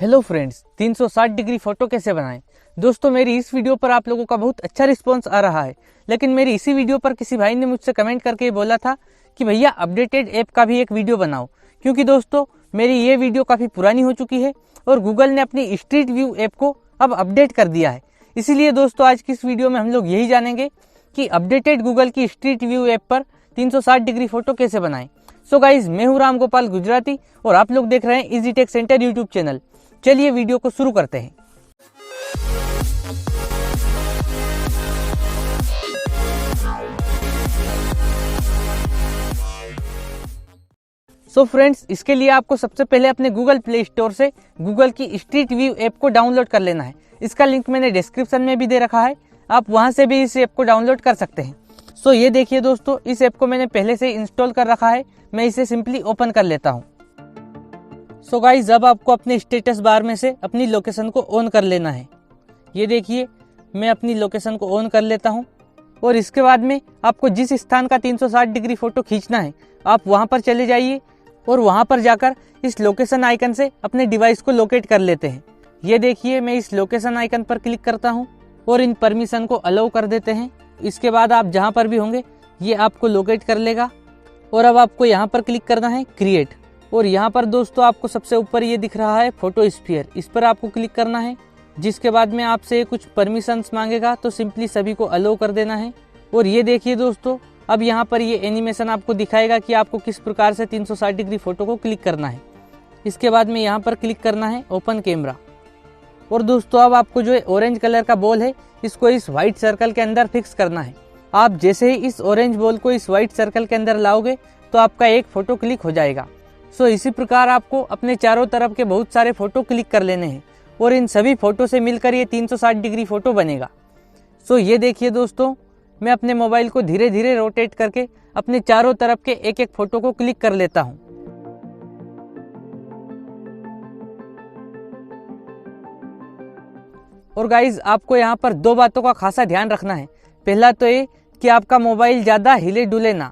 Hello friends, 360 degree photo कैसे बनाएं। दोस्तों, मेरी इस वीडियो पर आप लोगों का बहुत अच्छा रिस्पांस आ रहा है, लेकिन मेरी इसी वीडियो पर किसी भाई ने मुझसे कमेंट करके बोला था कि भैया अपडेटेड ऐप का भी एक वीडियो बनाओ, क्योंकि दोस्तों मेरी ये वीडियो काफ़ी पुरानी हो चुकी है और गूगल ने अपनी स्ट्रीट व्यू ऐप को अब अपडेट कर दिया है। इसीलिए दोस्तों आज की इस वीडियो में हम लोग यही जानेंगे कि अपडेटेड गूगल की स्ट्रीट व्यू ऐप पर 360 डिग्री फोटो कैसे बनाएं। सो गाइज, मैं हूं राम गोपाल गुजराती और आप लोग देख रहे हैं easy tech center YouTube channel. चलिए वीडियो को शुरू करते हैं। सो फ्रेंड्स, इसके लिए आपको सबसे पहले अपने गूगल प्ले स्टोर से गूगल की स्ट्रीट व्यू ऐप को डाउनलोड कर लेना है। इसका लिंक मैंने डिस्क्रिप्शन में भी दे रखा है, आप वहां से भी इस ऐप को डाउनलोड कर सकते हैं। सो ये देखिए दोस्तों, इस ऐप को मैंने पहले से इंस्टॉल कर रखा है। मैं इसे सिंपली ओपन कर लेता हूँ। सो गाइज, अब आपको अपने स्टेटस बार में से अपनी लोकेशन को ऑन कर लेना है। ये देखिए, मैं अपनी लोकेशन को ऑन कर लेता हूँ और इसके बाद में आपको जिस स्थान का 360 डिग्री फोटो खींचना है आप वहाँ पर चले जाइए और वहाँ पर जाकर इस लोकेशन आइकन से अपने डिवाइस को लोकेट कर लेते हैं। ये देखिए, मैं इस लोकेशन आइकन पर क्लिक करता हूँ और इन परमिशन को अलाउ कर देते हैं। इसके बाद आप जहाँ पर भी होंगे ये आपको लोकेट कर लेगा और अब आपको यहाँ पर क्लिक करना है क्रिएट, और यहाँ पर दोस्तों आपको सबसे ऊपर ये दिख रहा है फोटो स्फीयर, इस पर आपको क्लिक करना है। जिसके बाद में आपसे कुछ परमिशंस मांगेगा तो सिंपली सभी को अलाउ कर देना है। और ये देखिए दोस्तों, अब यहाँ पर ये एनिमेशन आपको दिखाएगा कि आपको किस प्रकार से 360 डिग्री फोटो को क्लिक करना है। इसके बाद में यहाँ पर क्लिक करना है ओपन कैमरा, और दोस्तों अब आपको जो ऑरेंज कलर का बॉल है इसको इस व्हाइट सर्कल के अंदर फिक्स करना है। आप जैसे ही इस ऑरेंज बॉल को इस व्हाइट सर्कल के अंदर लाओगे तो आपका एक फोटो क्लिक हो जाएगा। सो इसी प्रकार आपको अपने चारों तरफ के बहुत सारे फोटो क्लिक कर लेने हैं और इन सभी फोटो से मिलकर ये 360 डिग्री फोटो बनेगा। सो ये देखिए दोस्तों, मैं अपने मोबाइल को धीरे धीरे रोटेट करके अपने चारों तरफ के एक एक फोटो को क्लिक कर लेता हूँ। और गाइज, आपको यहाँ पर दो बातों का खासा ध्यान रखना है। पहला तो ये कि आपका मोबाइल ज़्यादा हिले डुले ना,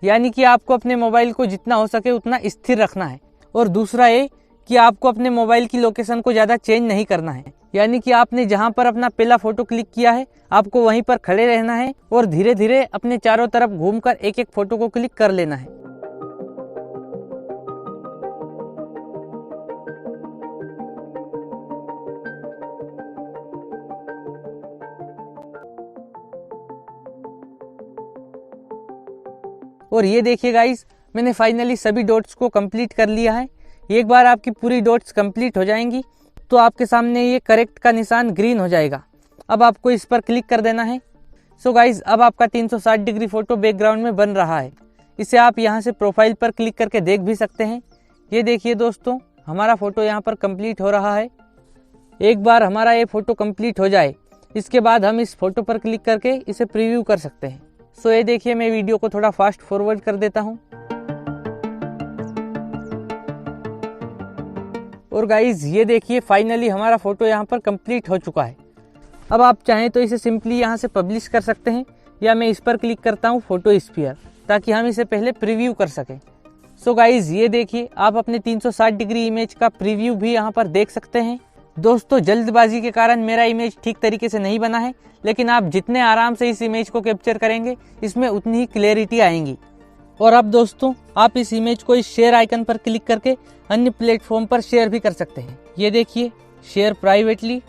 यानी कि आपको अपने मोबाइल को जितना हो सके उतना स्थिर रखना है। और दूसरा ये कि आपको अपने मोबाइल की लोकेशन को ज़्यादा चेंज नहीं करना है, यानी कि आपने जहाँ पर अपना पहला फोटो क्लिक किया है आपको वहीं पर खड़े रहना है और धीरे धीरे अपने चारों तरफ घूमकर एक एक फोटो को क्लिक कर लेना है। और ये देखिए गाइस, मैंने फाइनली सभी डॉट्स को कंप्लीट कर लिया है। एक बार आपकी पूरी डॉट्स कंप्लीट हो जाएंगी तो आपके सामने ये करेक्ट का निशान ग्रीन हो जाएगा। अब आपको इस पर क्लिक कर देना है। सो गाइस, अब आपका 360 डिग्री फोटो बैकग्राउंड में बन रहा है। इसे आप यहाँ से प्रोफाइल पर क्लिक करके देख भी सकते हैं। ये देखिए दोस्तों, हमारा फोटो यहाँ पर कंप्लीट हो रहा है। एक बार हमारा ये फोटो कंप्लीट हो जाए इसके बाद हम इस फोटो पर क्लिक करके इसे प्रीव्यू कर सकते हैं। सो ये देखिए, मैं वीडियो को थोड़ा फास्ट फॉरवर्ड कर देता हूँ। और गाइज, ये देखिए फाइनली हमारा फोटो यहाँ पर कंप्लीट हो चुका है। अब आप चाहें तो इसे सिंपली यहाँ से पब्लिश कर सकते हैं, या मैं इस पर क्लिक करता हूँ फोटो स्फीयर, ताकि हम इसे पहले प्रीव्यू कर सकें। सो गाइज, ये देखिए, आप अपने 360 डिग्री इमेज का प्रीव्यू भी यहाँ पर देख सकते हैं। दोस्तों, जल्दबाजी के कारण मेरा इमेज ठीक तरीके से नहीं बना है, लेकिन आप जितने आराम से इस इमेज को कैप्चर करेंगे इसमें उतनी ही क्लैरिटी आएंगी। और अब दोस्तों, आप इस इमेज को इस शेयर आइकन पर क्लिक करके अन्य प्लेटफॉर्म पर शेयर भी कर सकते हैं। ये देखिए, शेयर प्राइवेटली,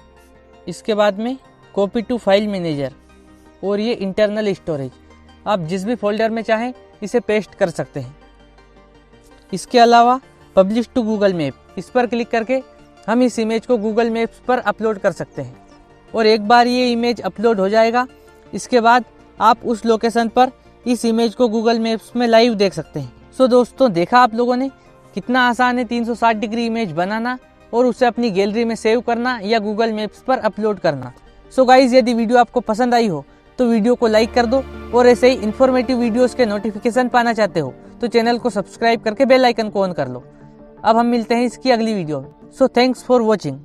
इसके बाद में कॉपी टू फाइल मैनेजर, और ये इंटरनल स्टोरेज। आप जिस भी फोल्डर में चाहें इसे पेस्ट कर सकते हैं। इसके अलावा पब्लिश टू गूगल मैप, इस पर क्लिक करके हम इस इमेज को गूगल मैप्स पर अपलोड कर सकते हैं। और एक बार ये इमेज अपलोड हो जाएगा इसके बाद आप उस लोकेशन पर इस इमेज को गूगल मैप्स में लाइव देख सकते हैं। सो दोस्तों, देखा आप लोगों ने कितना आसान है 360 डिग्री इमेज बनाना और उसे अपनी गैलरी में सेव करना या गूगल मैप्स पर अपलोड करना। सो गाइज, यदि वीडियो आपको पसंद आई हो तो वीडियो को लाइक कर दो, और ऐसे ही इन्फॉर्मेटिव वीडियोस के नोटिफिकेशन पाना चाहते हो तो चैनल को सब्सक्राइब करके बेल आइकन को ऑन कर लो। अब हम मिलते हैं इसकी अगली वीडियो में। So thanks for watching.